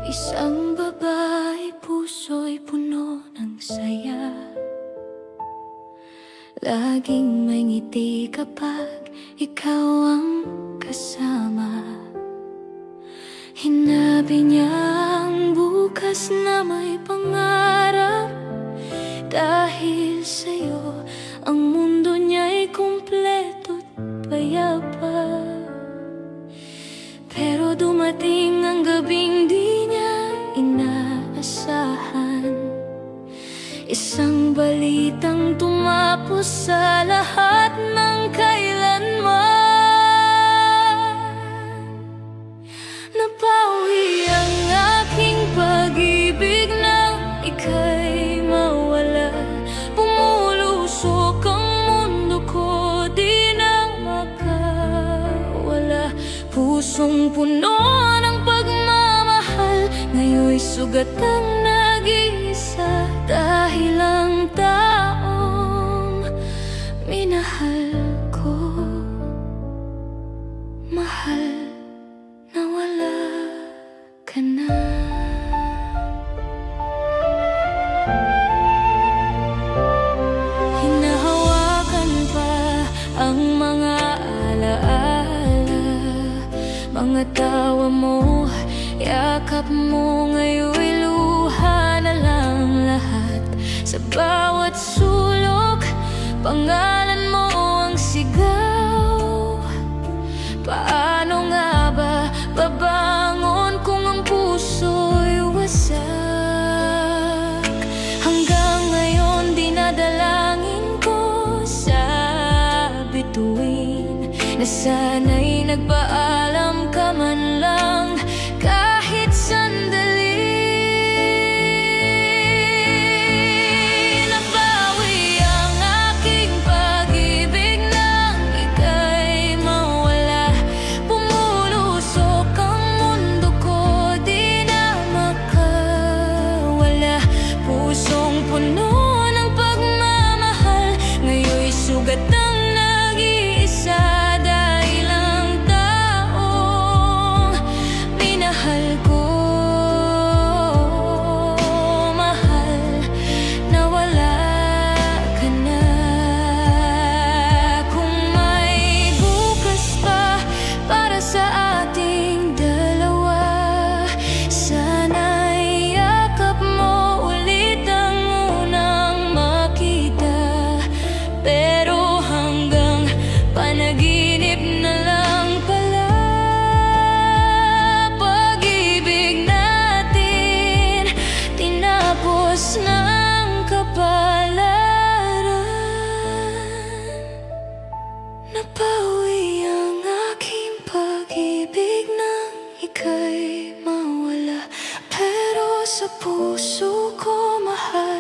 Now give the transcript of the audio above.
Isang babae, puso'y puno ng saya. Laging may ngiti kapag ikaw ang kasama. Hinabi niya ang bukas na may pangarap. Dahil sa'yo, ang mundo niya'y kumpleto't payapa. Pero dumating ang gabing di niya inaasahan. Isang balitang tumapos sa lahat ng kailanman. Napawi ang aking pag-ibig nang ika'y mawala. Pumulusok ang mundo ko, di na makawala. Pusong puno ng pagmamahal, ngayon'y sugat ang nag-iisa. Dahil ang taong minahal ko, mahal na wala ka na. Hinahawakan pa ang mga alaala, mga tawa mo, yakap mo, ngayon'y luha na lang lahat. Sa bawat sulok, pangalan mo ang sigaw. Paano nga ba babangon kung ang puso'y wasak? Hanggang ngayon dinadalangin ko sa bituin na sana'y nagpaalam ka man lang kahit sandali. Nabawi ang aking pag-ibig nang ika'y mawala. Pumulusok ang mundo ko, di na makawala. Pusong puno ng pagmamahal, ngayon'y sugat ang nag-iisa. Dahil ang taong minahal ko, mahal na wala ka na. Kung may bukas pa para sa ating dalawa, sana'y yakap mo ulit ang unang makita. Pero hanggang panaginip na lang pala, pag-ibig natin tinapos ng kapalaran. Napawi ang aking pag-ibig nang ika'y mawala. Pero sa puso ko, mahal